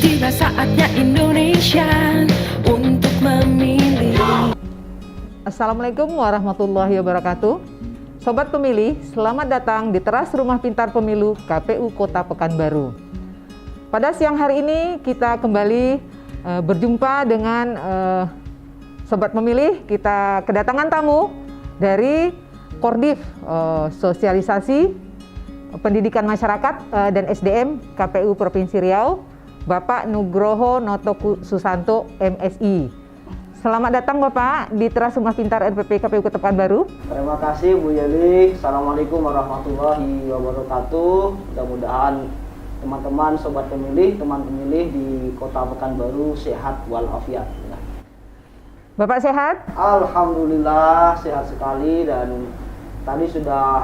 Tiba saatnya Indonesia untuk memilih. Assalamualaikum warahmatullahi wabarakatuh. Sobat pemilih, selamat datang di teras Rumah Pintar Pemilu KPU Kota Pekanbaru. Pada siang hari ini kita kembali berjumpa dengan sobat pemilih. Kita kedatangan tamu dari Kordif Sosialisasi Pendidikan Masyarakat dan SDM KPU Provinsi Riau, Bapak Nugroho Noto Susanto MSI. Selamat datang Bapak di teras Rumah Pintar RPP KPU Kota Pekanbaru. Terima kasih Bu Yeli. Assalamualaikum warahmatullahi wabarakatuh. Mudah-mudahan teman-teman sobat pemilih, teman pemilih di Kota Pekanbaru sehat walafiat. Bapak sehat? Alhamdulillah sehat sekali, dan tadi sudah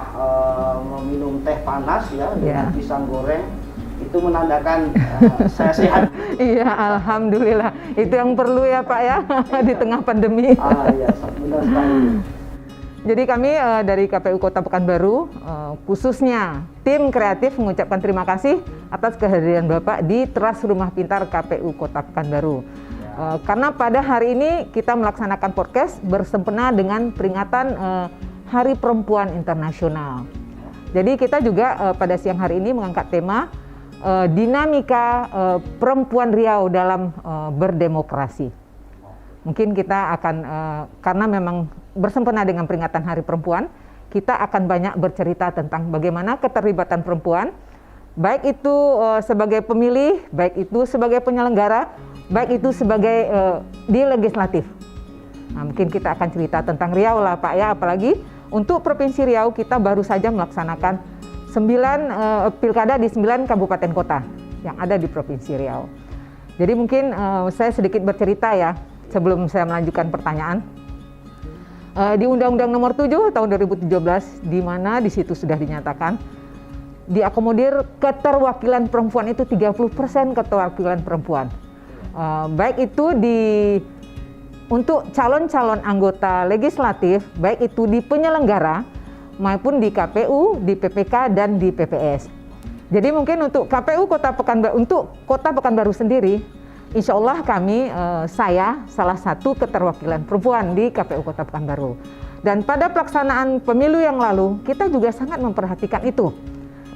meminum teh panas ya dengan pisang goreng. Itu menandakan saya sehat. Iya, alhamdulillah. Itu yang perlu ya Pak ya di tengah pandemi. Iya, benar sekali. Jadi kami dari KPU Kota Pekanbaru, khususnya tim kreatif mengucapkan terima kasih atas kehadiran Bapak di teras Rumah Pintar KPU Kota Pekanbaru. Karena pada hari ini kita melaksanakan podcast bersempena dengan peringatan Hari Perempuan Internasional. Jadi kita juga pada siang hari ini mengangkat tema dinamika perempuan Riau dalam berdemokrasi. Mungkin kita akan, karena memang bersempena dengan peringatan Hari Perempuan, kita akan banyak bercerita tentang bagaimana keterlibatan perempuan, baik itu sebagai pemilih, baik itu sebagai penyelenggara, baik itu sebagai di legislatif. Nah, mungkin kita akan cerita tentang Riau lah Pak ya, apalagi untuk Provinsi Riau kita baru saja melaksanakan 9 pilkada di 9 kabupaten kota yang ada di Provinsi Riau. Jadi mungkin saya sedikit bercerita ya sebelum saya melanjutkan pertanyaan. Di Undang-Undang Nomor 7 tahun 2017, di mana di situ sudah dinyatakan diakomodir keterwakilan perempuan itu 30% keterwakilan perempuan. Baik itu untuk calon-calon anggota legislatif, baik itu di penyelenggara maupun di KPU, di PPK, dan di PPS. Jadi mungkin untuk KPU Kota Pekanbaru, untuk Kota Pekanbaru sendiri, insya Allah kami, saya salah satu keterwakilan perempuan di KPU Kota Pekanbaru. Dan pada pelaksanaan pemilu yang lalu, kita juga sangat memperhatikan itu.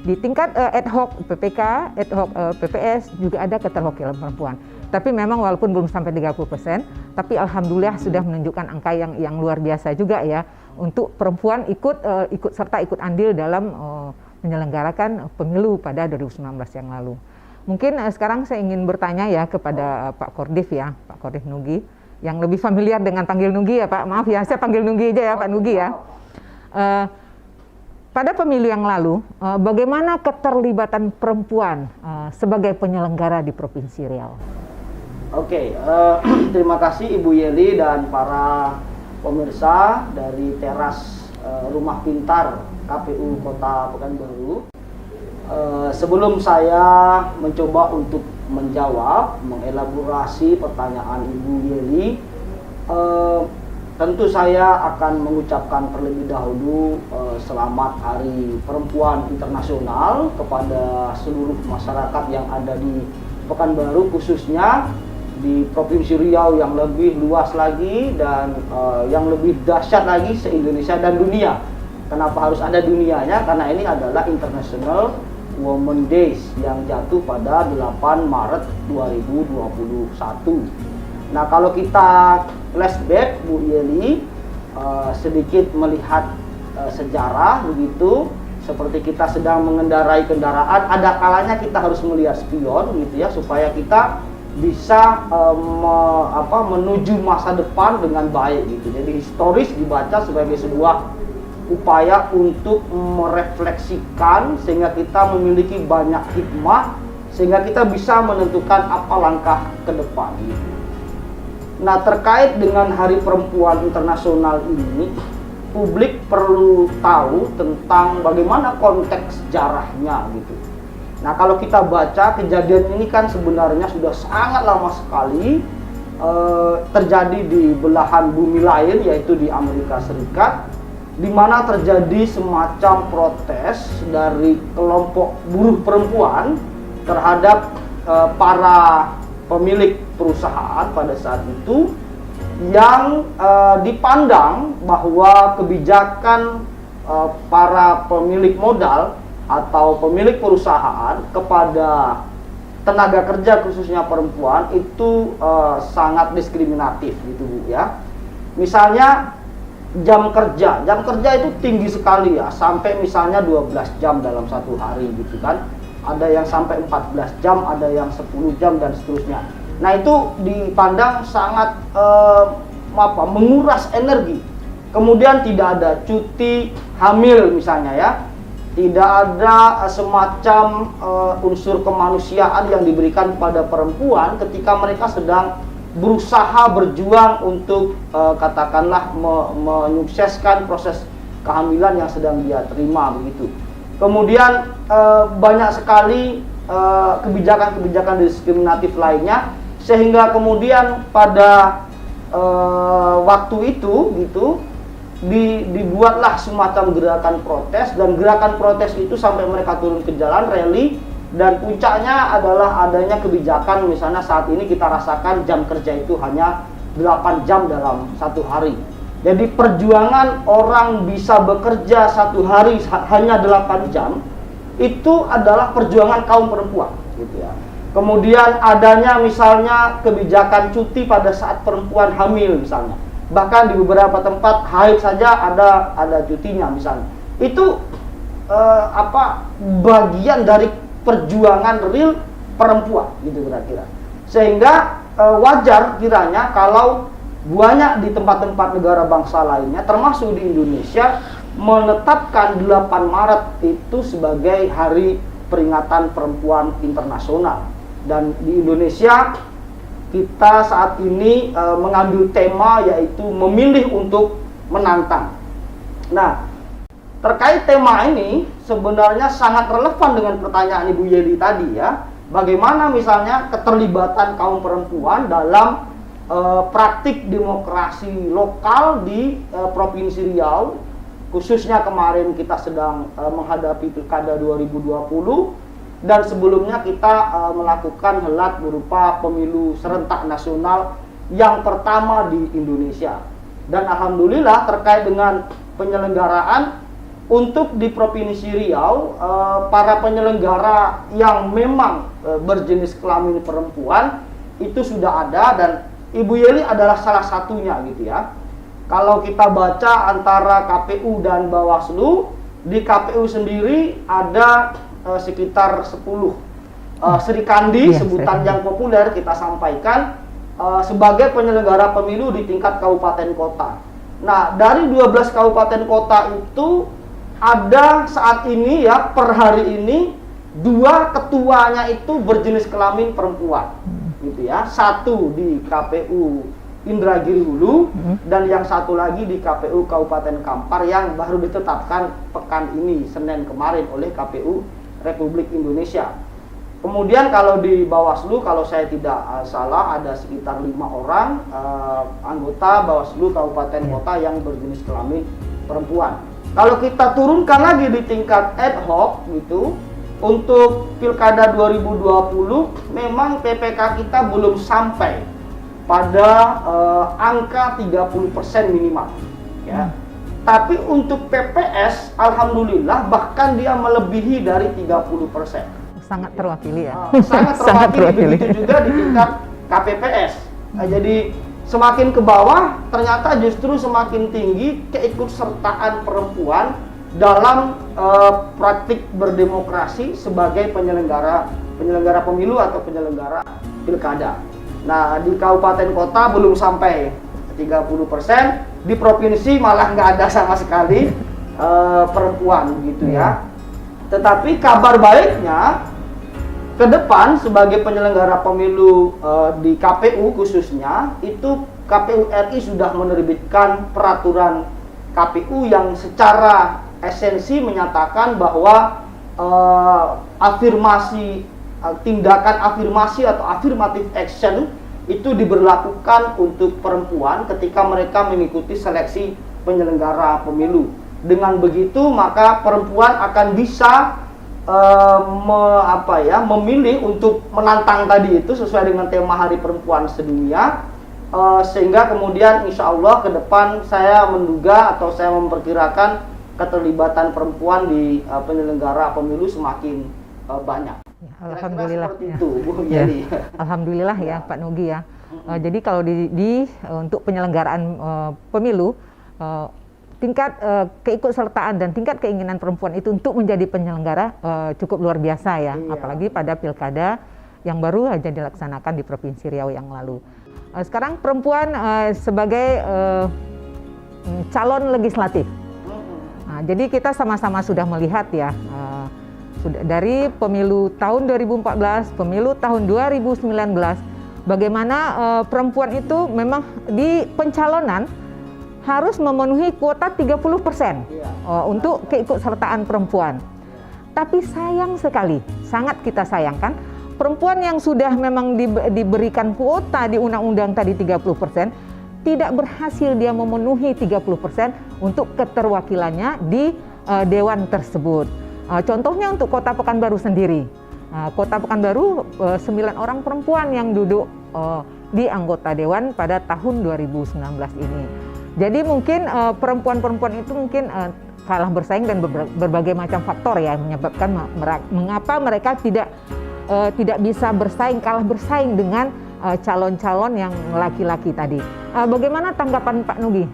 Di tingkat ad hoc PPK, ad hoc PPS juga ada keterwakilan perempuan. Tapi memang walaupun belum sampai 30%, tapi alhamdulillah sudah menunjukkan angka yang luar biasa juga ya untuk perempuan ikut serta ikut andil dalam menyelenggarakan pemilu pada 2019 yang lalu. Mungkin sekarang saya ingin bertanya ya kepada Pak Kordif ya, Pak Kordif Nugi, yang lebih familiar dengan panggil Nugi ya Pak. Maaf ya, saya panggil Nugi aja ya Pak Nugi ya. Pada pemilu yang lalu, bagaimana keterlibatan perempuan sebagai penyelenggara di Provinsi Riau? Oke, terima kasih Ibu Yeli dan para pemirsa dari teras Rumah Pintar KPU Kota Pekanbaru. Sebelum saya mencoba untuk menjawab, mengelaborasi pertanyaan Ibu Yeli, tentu saya akan mengucapkan terlebih dahulu selamat Hari Perempuan Internasional kepada seluruh masyarakat yang ada di Pekanbaru, khususnya di Provinsi Riau yang lebih luas lagi dan yang lebih dahsyat lagi se-Indonesia dan dunia. Kenapa harus ada dunianya? Karena ini adalah International Women Days yang jatuh pada 8 Maret 2021. Nah, kalau kita flashback Bu Yeli, sedikit melihat sejarah begitu, seperti kita sedang mengendarai kendaraan, ada kalanya kita harus melihat spion gitu ya, supaya kita bisa menuju masa depan dengan baik gitu. Jadi historis dibaca sebagai sebuah upaya untuk merefleksikan sehingga kita memiliki banyak hikmah, sehingga kita bisa menentukan apa langkah ke depan gitu. Nah, terkait dengan Hari Perempuan Internasional ini, publik perlu tahu tentang bagaimana konteks sejarahnya gitu. Nah, kalau kita baca kejadian ini kan sebenarnya sudah sangat lama sekali terjadi di belahan bumi lain, yaitu di Amerika Serikat, di mana terjadi semacam protes dari kelompok buruh perempuan terhadap para pemilik perusahaan pada saat itu yang dipandang bahwa kebijakan para pemilik modal atau pemilik perusahaan kepada tenaga kerja khususnya perempuan itu sangat diskriminatif gitu Bu ya. Misalnya jam kerja itu tinggi sekali ya, sampai misalnya 12 jam dalam satu hari gitu kan. Ada yang sampai 14 jam, ada yang 10 jam dan seterusnya. Nah itu dipandang sangat menguras energi. Kemudian tidak ada cuti hamil misalnya ya, tidak ada semacam unsur kemanusiaan yang diberikan kepada perempuan ketika mereka sedang berusaha berjuang untuk katakanlah menyukseskan proses kehamilan yang sedang dia terima begitu. Kemudian banyak sekali kebijakan-kebijakan diskriminatif lainnya, sehingga kemudian pada waktu itu gitu dibuatlah semacam gerakan protes, dan gerakan protes itu sampai mereka turun ke jalan rally, dan puncaknya adalah adanya kebijakan misalnya saat ini kita rasakan jam kerja itu hanya 8 jam dalam satu hari. Jadi perjuangan orang bisa bekerja satu hari hanya 8 jam itu adalah perjuangan kaum perempuan gitu ya. Kemudian adanya misalnya kebijakan cuti pada saat perempuan hamil misalnya. Bahkan di beberapa tempat haid saja ada cutinya misalnya. Itu bagian dari perjuangan real perempuan gitu kira-kira. Sehingga wajar kiranya kalau banyak di tempat-tempat negara bangsa lainnya termasuk di Indonesia menetapkan 8 Maret itu sebagai hari peringatan perempuan internasional. Dan di Indonesia kita saat ini mengambil tema yaitu memilih untuk menantang. Nah, terkait tema ini sebenarnya sangat relevan dengan pertanyaan Ibu Yeli tadi ya. Bagaimana misalnya keterlibatan kaum perempuan dalam praktik demokrasi lokal di Provinsi Riau, khususnya kemarin kita sedang menghadapi Pilkada 2020. Dan sebelumnya kita melakukan helat berupa pemilu serentak nasional yang pertama di Indonesia. Dan alhamdulillah terkait dengan penyelenggaraan untuk di Provinsi Riau, para penyelenggara yang memang berjenis kelamin perempuan itu sudah ada, dan Ibu Yeli adalah salah satunya gitu ya. Kalau kita baca antara KPU dan Bawaslu, di KPU sendiri ada sekitar 10 Sri Kandi, sebutan yang populer kita sampaikan sebagai penyelenggara pemilu di tingkat kabupaten kota. Nah, dari 12 kabupaten kota itu ada saat ini ya, per hari ini 2 ketuanya itu berjenis kelamin perempuan gitu ya. Satu di KPU Indragiri Hulu dan yang satu lagi di KPU Kabupaten Kampar yang baru ditetapkan pekan ini Senin kemarin oleh KPU Republik Indonesia. Kemudian kalau di Bawaslu, kalau saya tidak salah ada sekitar 5 orang anggota Bawaslu Kabupaten Kota yang berjenis kelamin perempuan. Kalau kita turunkan lagi di tingkat ad hoc gitu, untuk Pilkada 2020 memang PPK kita belum sampai pada angka 30% minimal ya. Tapi untuk PPS, alhamdulillah bahkan dia melebihi dari 30%. Sangat terwakili ya. Sangat terwakili. Begitu juga di tingkat KPPS. Nah, jadi semakin ke bawah, ternyata justru semakin tinggi keikutsertaan perempuan dalam praktik berdemokrasi sebagai penyelenggara pemilu atau penyelenggara pilkada. Nah, di kabupaten kota belum sampai 30%. Di provinsi malah nggak ada sama sekali perempuan gitu ya. Tetapi kabar baiknya ke depan sebagai penyelenggara pemilu di KPU khususnya, itu KPU RI sudah menerbitkan peraturan KPU yang secara esensi menyatakan bahwa tindakan afirmasi atau affirmative action itu diberlakukan untuk perempuan ketika mereka mengikuti seleksi penyelenggara pemilu. Dengan begitu maka perempuan akan bisa memilih untuk menantang tadi itu sesuai dengan tema Hari Perempuan Sedunia, sehingga kemudian insya Allah ke depan saya menduga atau saya memperkirakan keterlibatan perempuan di penyelenggara pemilu semakin banyak. Ya, alhamdulillah. Seperti itu, Bu Ya. Yeli. Alhamdulillah ya Pak Nugi ya. Jadi kalau untuk penyelenggaraan pemilu, tingkat keikutsertaan dan tingkat keinginan perempuan itu untuk menjadi penyelenggara cukup luar biasa ya. Iya. Apalagi pada pilkada yang baru saja dilaksanakan di Provinsi Riau yang lalu. Sekarang perempuan sebagai calon legislatif. Nah, jadi kita sama-sama sudah melihat ya, sudah dari pemilu tahun 2014, pemilu tahun 2019, bagaimana perempuan itu memang di pencalonan harus memenuhi kuota 30% untuk keikutsertaan perempuan. Tapi sayang sekali, sangat kita sayangkan, perempuan yang sudah memang diberikan kuota di undang-undang tadi 30%, tidak berhasil dia memenuhi 30% untuk keterwakilannya di dewan tersebut. Contohnya untuk Kota Pekanbaru sendiri. Kota Pekanbaru 9 orang perempuan yang duduk di anggota dewan pada tahun 2019 ini. Jadi mungkin perempuan-perempuan itu mungkin kalah bersaing dan berbagai macam faktor ya menyebabkan mengapa mereka tidak bisa kalah bersaing dengan calon-calon yang laki-laki tadi. Bagaimana tanggapan Pak Nugi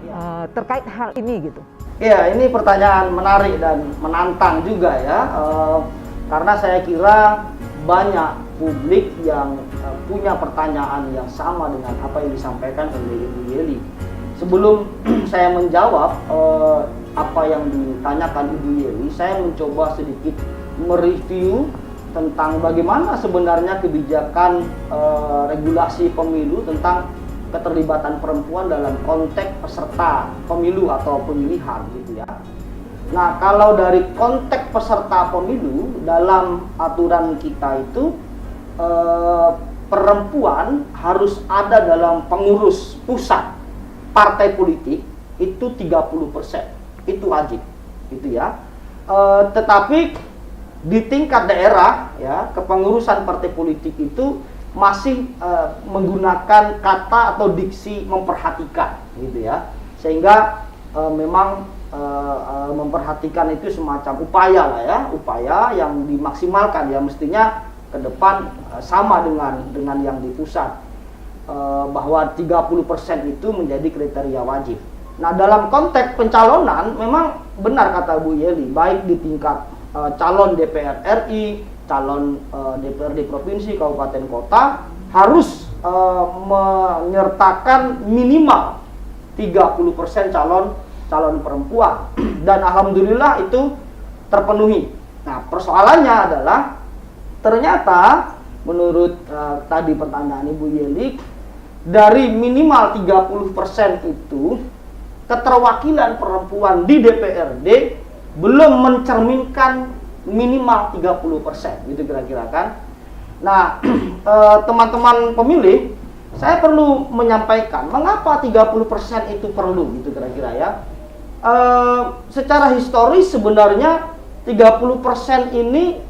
terkait hal ini gitu? Ya, ini pertanyaan menarik dan menantang juga ya, karena saya kira banyak publik yang punya pertanyaan yang sama dengan apa yang disampaikan oleh Ibu Yeli. Sebelum saya menjawab apa yang ditanyakan Ibu Yeli, saya mencoba sedikit mereview tentang bagaimana sebenarnya kebijakan regulasi pemilu tentang keterlibatan perempuan dalam konteks peserta pemilu atau pemilihan gitu ya. Nah, kalau dari konteks peserta pemilu dalam aturan kita itu perempuan harus ada dalam pengurus pusat partai politik itu 30%. Itu wajib gitu ya. Tetapi di tingkat daerah ya, kepengurusan partai politik itu masih menggunakan kata atau diksi memperhatikan gitu ya, sehingga memang memperhatikan itu semacam upaya lah ya, upaya yang dimaksimalkan ya, mestinya ke depan sama dengan yang di pusat, bahwa 30% itu menjadi kriteria wajib. Nah, dalam konteks pencalonan memang benar kata Bu Yeli, baik di tingkat calon DPR RI, calon DPRD provinsi, kabupaten, kota harus menyertakan minimal 30% calon perempuan, dan alhamdulillah itu terpenuhi. Nah, persoalannya adalah ternyata menurut tadi pertanyaan Ibu Yeli, dari minimal 30% itu keterwakilan perempuan di DPRD belum mencerminkan minimal 30% gitu kira-kira kan. Nah, teman-teman pemilih, saya perlu menyampaikan mengapa 30% itu perlu gitu kira-kira ya. Secara historis sebenarnya 30% ini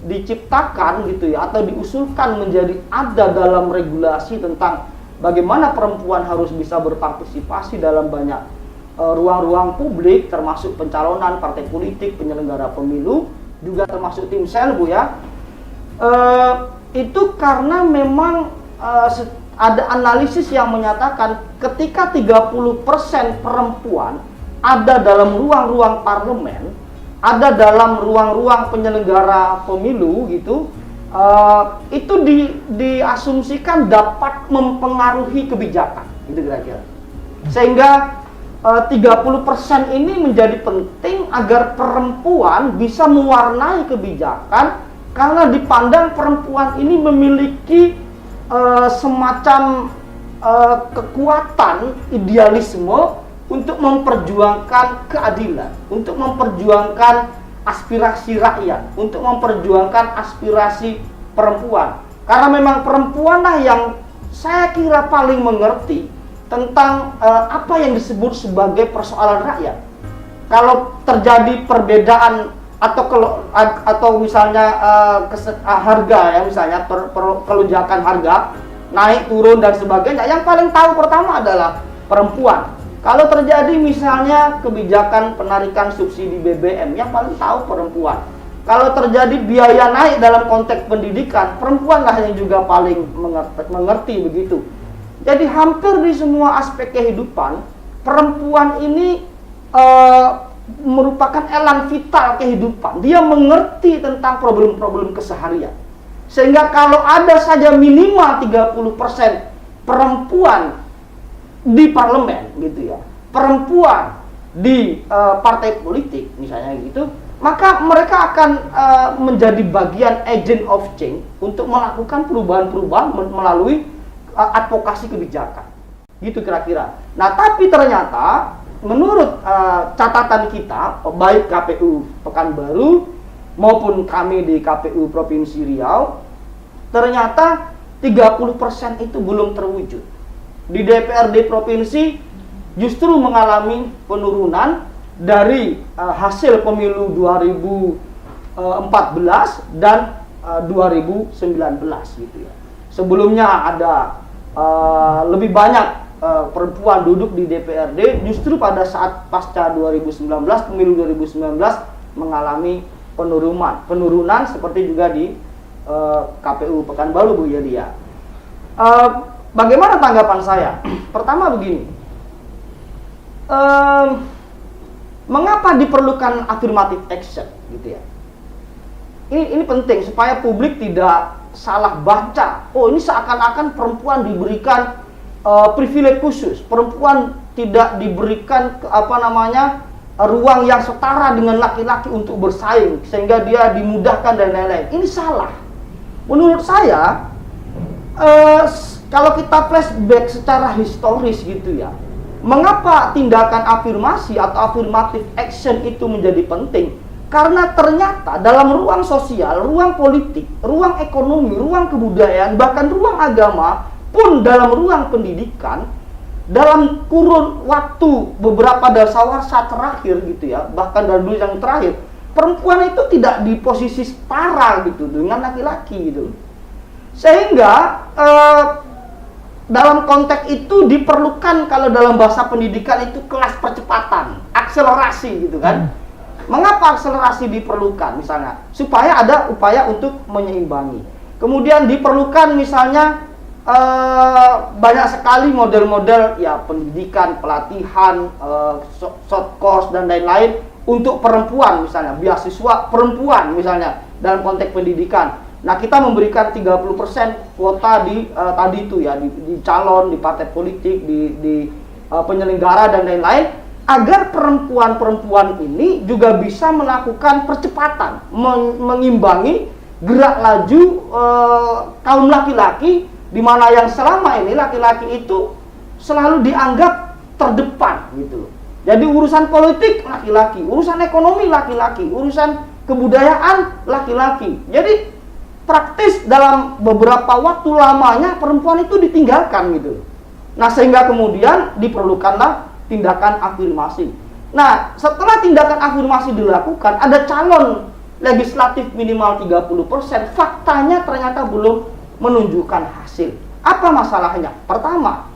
diciptakan gitu ya, atau diusulkan menjadi ada dalam regulasi tentang bagaimana perempuan harus bisa berpartisipasi dalam banyak ruang-ruang publik, termasuk pencalonan partai politik, penyelenggara pemilu, juga termasuk tim sel Bu ya. Itu karena memang ada analisis yang menyatakan ketika 30% perempuan ada dalam ruang-ruang parlemen, ada dalam ruang-ruang penyelenggara pemilu gitu, itu diasumsikan dapat mempengaruhi kebijakan gitu kira-kira. Sehingga 30% ini menjadi penting agar perempuan bisa mewarnai kebijakan, karena dipandang perempuan ini memiliki semacam kekuatan idealisme untuk memperjuangkan keadilan, untuk memperjuangkan aspirasi rakyat, untuk memperjuangkan aspirasi perempuan. Karena memang perempuanlah yang saya kira paling mengerti tentang apa yang disebut sebagai persoalan rakyat. Kalau terjadi perbedaan atau misalnya harga ya, misalnya kelonjakan harga naik turun dan sebagainya, yang paling tahu pertama adalah perempuan. Kalau terjadi misalnya kebijakan penarikan subsidi BBM, yang paling tahu perempuan. Kalau terjadi biaya naik dalam konteks pendidikan, perempuanlah yang juga paling mengerti begitu. Jadi hampir di semua aspek kehidupan, perempuan ini merupakan elan vital kehidupan. Dia mengerti tentang problem-problem keseharian. Sehingga kalau ada saja minimal 30% perempuan di parlemen gitu ya, perempuan di partai politik misalnya gitu, maka mereka akan menjadi bagian agent of change untuk melakukan perubahan-perubahan melalui advokasi kebijakan. Gitu kira-kira. Nah, tapi ternyata menurut catatan kita, baik KPU Pekanbaru maupun kami di KPU Provinsi Riau, ternyata 30% itu belum terwujud. Di DPRD Provinsi justru mengalami penurunan dari hasil pemilu 2014 dan 2019 gitu ya. Sebelumnya ada lebih banyak perempuan duduk di DPRD, justru pada saat pasca 2019, pemilu 2019 mengalami penurunan seperti juga di KPU Pekanbaru, Bu Yelia. Bagaimana tanggapan saya? Pertama begini, mengapa diperlukan affirmative action gitu ya? Ini penting supaya publik tidak salah baca. Oh, ini seakan-akan perempuan diberikan privilege khusus, perempuan tidak diberikan ruang yang setara dengan laki-laki untuk bersaing sehingga dia dimudahkan dan lain-lain. Ini salah. Menurut saya, kalau kita flashback secara historis gitu ya, mengapa tindakan afirmasi atau affirmative action itu menjadi penting? Karena ternyata dalam ruang sosial, ruang politik, ruang ekonomi, ruang kebudayaan, bahkan ruang agama pun dalam ruang pendidikan, dalam kurun waktu beberapa dasawarsa terakhir gitu ya, bahkan dalam dulu yang terakhir, perempuan itu tidak di posisi setara gitu dengan laki-laki gitu. Sehingga dalam konteks itu diperlukan, kalau dalam bahasa pendidikan itu kelas percepatan, akselerasi gitu kan. Mengapa akselerasi diperlukan misalnya? Supaya ada upaya untuk menyeimbangi. Kemudian diperlukan misalnya banyak sekali model-model ya pendidikan, pelatihan, short course dan lain-lain untuk perempuan misalnya, beasiswa perempuan misalnya dalam konteks pendidikan. Nah, kita memberikan 30% kuota di tadi itu ya, di calon, di partai politik, di penyelenggara dan lain-lain, agar perempuan-perempuan ini juga bisa melakukan percepatan, mengimbangi gerak laju kaum laki-laki, di mana yang selama ini laki-laki itu selalu dianggap terdepan gitu. Jadi urusan politik laki-laki, urusan ekonomi laki-laki, urusan kebudayaan laki-laki. Jadi praktis dalam beberapa waktu lamanya perempuan itu ditinggalkan gitu. Nah, sehingga kemudian diperlukanlah tindakan afirmasi. Nah, setelah tindakan afirmasi dilakukan, ada calon legislatif minimal 30%, faktanya ternyata belum menunjukkan hasil. Apa masalahnya? Pertama,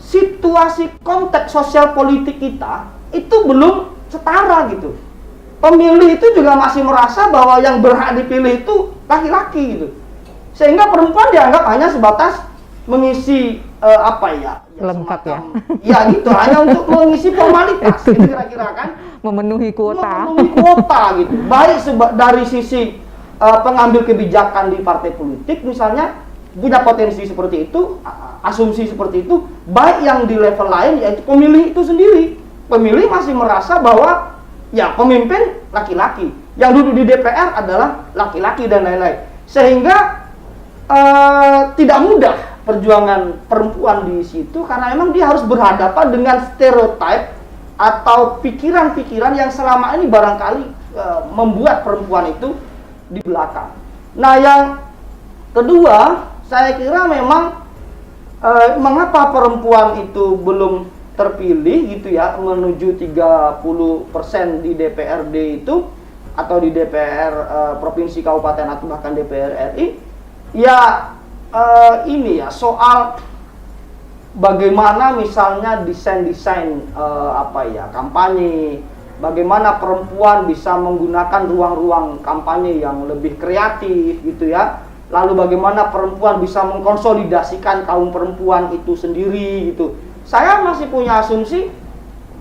situasi konteks sosial politik kita itu belum setara gitu. Pemilih itu juga masih merasa bahwa yang berhak dipilih itu laki-laki gitu. Sehingga perempuan dianggap hanya sebatas mengisi lengkap ya. Ya gitu, hanya untuk mengisi formalitas gitu, kira-kira kan. Memenuhi kuota. Memenuhi kuota gitu. Baik dari sisi pengambil kebijakan di partai politik misalnya punya potensi seperti itu, asumsi seperti itu, baik yang di level lain yaitu pemilih itu sendiri. Pemilih masih merasa bahwa ya pemimpin laki-laki, yang duduk di DPR adalah laki-laki dan lain-lain. Sehingga tidak mudah perjuangan perempuan di situ karena memang dia harus berhadapan dengan stereotip atau pikiran-pikiran yang selama ini barangkali membuat perempuan itu di belakang. Nah, yang kedua, saya kira memang mengapa perempuan itu belum terpilih gitu ya, menuju 30% di DPRD itu atau di DPR provinsi, kabupaten, atau bahkan DPR RI, ya ini ya soal bagaimana misalnya desain-desain kampanye, bagaimana perempuan bisa menggunakan ruang-ruang kampanye yang lebih kreatif gitu ya. Lalu bagaimana perempuan bisa mengkonsolidasikan kaum perempuan itu sendiri gitu. Saya masih punya asumsi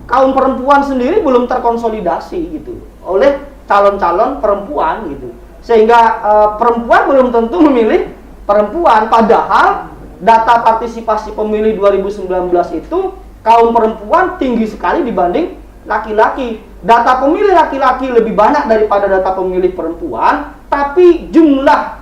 kaum perempuan sendiri belum terkonsolidasi gitu oleh calon-calon perempuan gitu. Sehingga perempuan belum tentu memilih perempuan, padahal data partisipasi pemilih 2019 itu kaum perempuan tinggi sekali dibanding laki-laki. Data pemilih laki-laki lebih banyak daripada data pemilih perempuan, tapi jumlah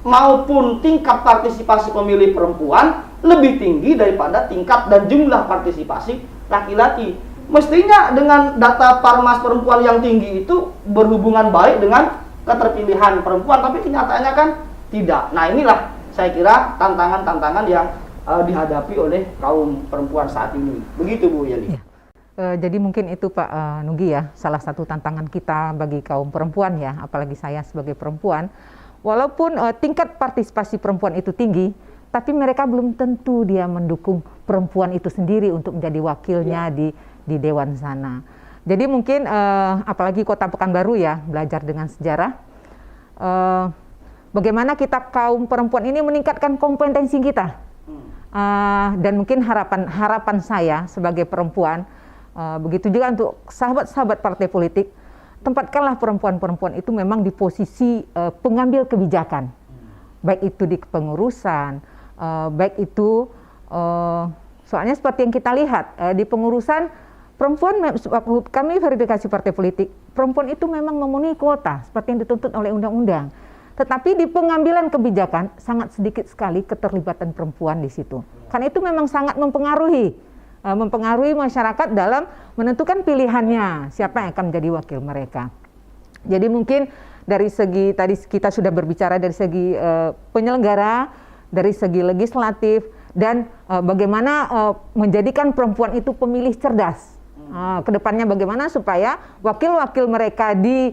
maupun tingkat partisipasi pemilih perempuan lebih tinggi daripada tingkat dan jumlah partisipasi laki-laki. Mestinya dengan data Parmas perempuan yang tinggi itu berhubungan baik dengan keterpilihan perempuan, tapi kenyataannya kan tidak. Nah, inilah saya kira tantangan-tantangan yang dihadapi oleh kaum perempuan saat ini. Begitu Bu Yeli. Ya. Jadi mungkin itu Pak Nugi ya, salah satu tantangan kita bagi kaum perempuan ya, apalagi saya sebagai perempuan. Walaupun tingkat partisipasi perempuan itu tinggi, tapi mereka belum tentu dia mendukung perempuan itu sendiri untuk menjadi wakilnya di dewan sana. Jadi mungkin apalagi Kota Pekanbaru ya, belajar dengan sejarah, bagaimana kita kaum perempuan ini meningkatkan kompetensi kita. Dan mungkin harapan saya sebagai perempuan, begitu juga untuk sahabat-sahabat partai politik, tempatkanlah perempuan-perempuan itu memang di posisi pengambil kebijakan, baik itu di kepengurusan, baik itu soalnya seperti yang kita lihat di pengurusan perempuan, kami verifikasi partai politik, perempuan itu memang memenuhi kuota seperti yang dituntut oleh undang-undang. Tetapi di pengambilan kebijakan sangat sedikit sekali keterlibatan perempuan di situ. Karena itu memang sangat mempengaruhi masyarakat dalam menentukan pilihannya siapa yang akan menjadi wakil mereka. Jadi mungkin dari segi tadi kita sudah berbicara dari segi penyelenggara, dari segi legislatif, dan bagaimana menjadikan perempuan itu pemilih cerdas. Kedepannya bagaimana supaya wakil-wakil mereka di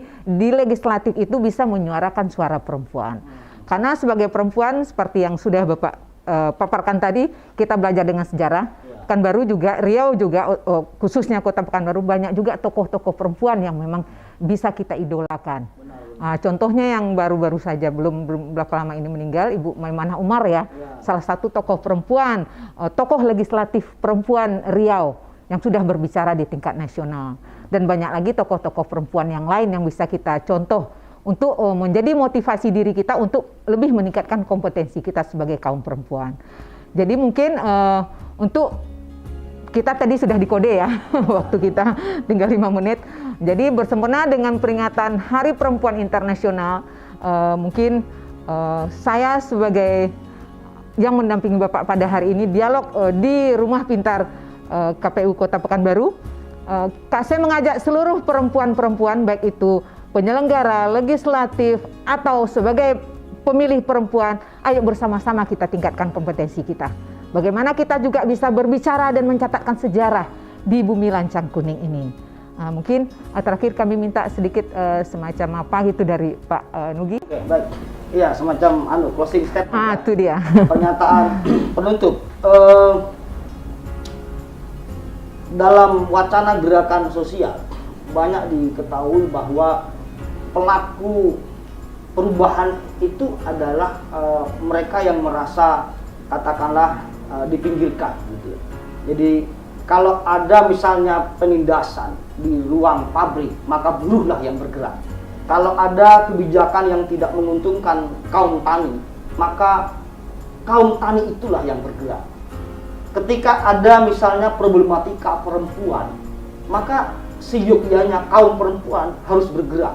legislatif itu bisa menyuarakan suara perempuan. Karena sebagai perempuan seperti yang sudah Bapak paparkan tadi, kita belajar dengan sejarah. Pekanbaru juga, Riau juga, khususnya Kota Pekanbaru banyak juga tokoh-tokoh perempuan yang memang bisa kita idolakan. Contohnya yang baru-baru saja belum berapa lama ini meninggal, Ibu Maimanah Umar ya, salah satu tokoh perempuan, tokoh legislatif perempuan Riau yang sudah berbicara di tingkat nasional, dan banyak lagi tokoh-tokoh perempuan yang lain yang bisa kita contoh untuk menjadi motivasi diri kita untuk lebih meningkatkan kompetensi kita sebagai kaum perempuan. Jadi mungkin untuk kita tadi sudah dikode ya, waktu kita tinggal 5 menit. Jadi bersempena dengan peringatan Hari Perempuan Internasional, mungkin saya sebagai yang mendampingi Bapak pada hari ini dialog di Rumah Pintar KPU Kota Pekanbaru, saya mengajak seluruh perempuan-perempuan, baik itu penyelenggara, legislatif, atau sebagai pemilih perempuan, ayo bersama-sama kita tingkatkan kompetensi kita. Bagaimana kita juga bisa berbicara dan mencatatkan sejarah di bumi lancang kuning ini. Mungkin terakhir kami minta sedikit semacam apa gitu dari Pak Nugi. Oke, baik. Iya, semacam closing statement. Itu dia. Pernyataan penutup. Dalam wacana gerakan sosial banyak diketahui bahwa pelaku perubahan itu adalah mereka yang merasa katakanlah dipinggirkan gitu. Jadi kalau ada misalnya penindasan di ruang pabrik, maka buruhlah yang bergerak. Kalau ada kebijakan yang tidak menguntungkan kaum tani, maka kaum tani itulah yang bergerak. Ketika ada misalnya problematika perempuan, maka seyogyanya kaum perempuan harus bergerak,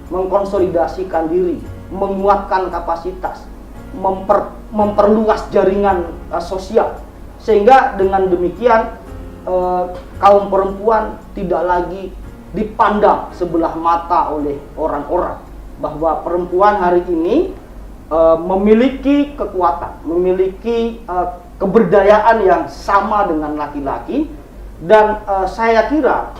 mengkonsolidasikan diri, menguatkan kapasitas, memperluas jaringan sosial, sehingga dengan demikian kaum perempuan tidak lagi dipandang sebelah mata oleh orang-orang, bahwa perempuan hari ini memiliki kekuatan, memiliki keberdayaan yang sama dengan laki-laki. Dan saya kira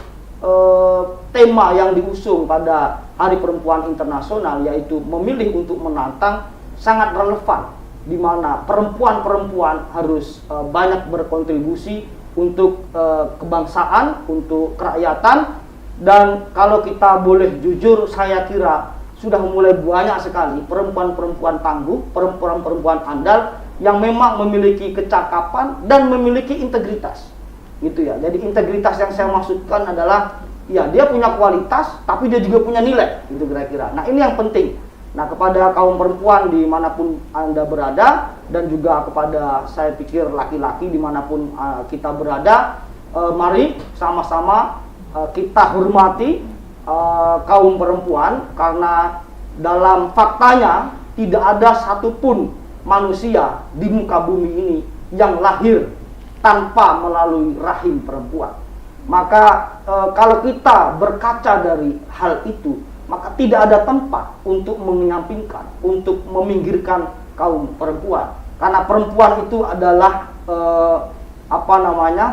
tema yang diusung pada Hari Perempuan Internasional, yaitu memilih untuk menantang, sangat relevan, di mana perempuan-perempuan harus banyak berkontribusi untuk kebangsaan, untuk kerakyatan. Dan kalau kita boleh jujur, saya kira sudah mulai banyak sekali perempuan-perempuan tangguh, perempuan-perempuan andal yang memang memiliki kecakapan dan memiliki integritas. Gitu ya. Jadi integritas yang saya maksudkan adalah ya dia punya kualitas tapi dia juga punya nilai, gitu kira-kira. Nah, ini yang penting. Nah, kepada kaum perempuan dimanapun Anda berada, dan juga kepada saya pikir laki-laki dimanapun kita berada, mari sama-sama kita hormati kaum perempuan, karena dalam faktanya tidak ada satupun manusia di muka bumi ini yang lahir tanpa melalui rahim perempuan. Maka kalau kita berkaca dari hal itu, maka tidak ada tempat untuk menyampingkan, untuk meminggirkan kaum perempuan. Karena perempuan itu adalah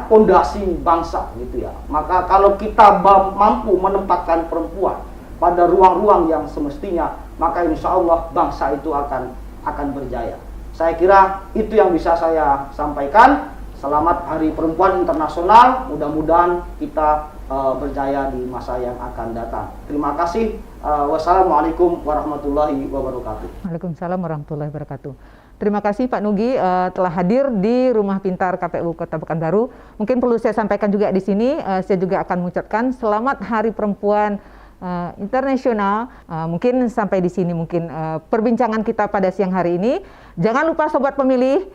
pondasi bangsa, gitu ya. Maka kalau kita mampu menempatkan perempuan pada ruang-ruang yang semestinya, maka insya Allah bangsa itu akan berjaya. Saya kira itu yang bisa saya sampaikan. Selamat Hari Perempuan Internasional. Mudah-mudahan kita berjaya di masa yang akan datang. Terima kasih. Wassalamualaikum warahmatullahi wabarakatuh. Waalaikumsalam warahmatullahi wabarakatuh. Terima kasih Pak Nugi telah hadir di Rumah Pintar KPU Kota Pekanbaru. Mungkin perlu saya sampaikan juga di sini, saya juga akan mengucapkan Selamat Hari Perempuan Internasional. Mungkin sampai di sini perbincangan kita pada siang hari ini. Jangan lupa Sobat Pemilih,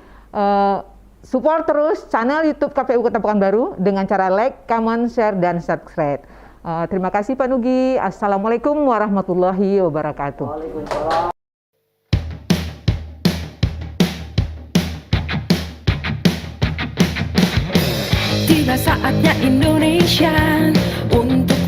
support terus channel YouTube KPU Kota Pekanbaru dengan cara like, comment, share, dan subscribe. Terima kasih Pak Nugi. Assalamualaikum warahmatullahi wabarakatuh. Waalaikumsalam. Tiba saatnya Indonesia untuk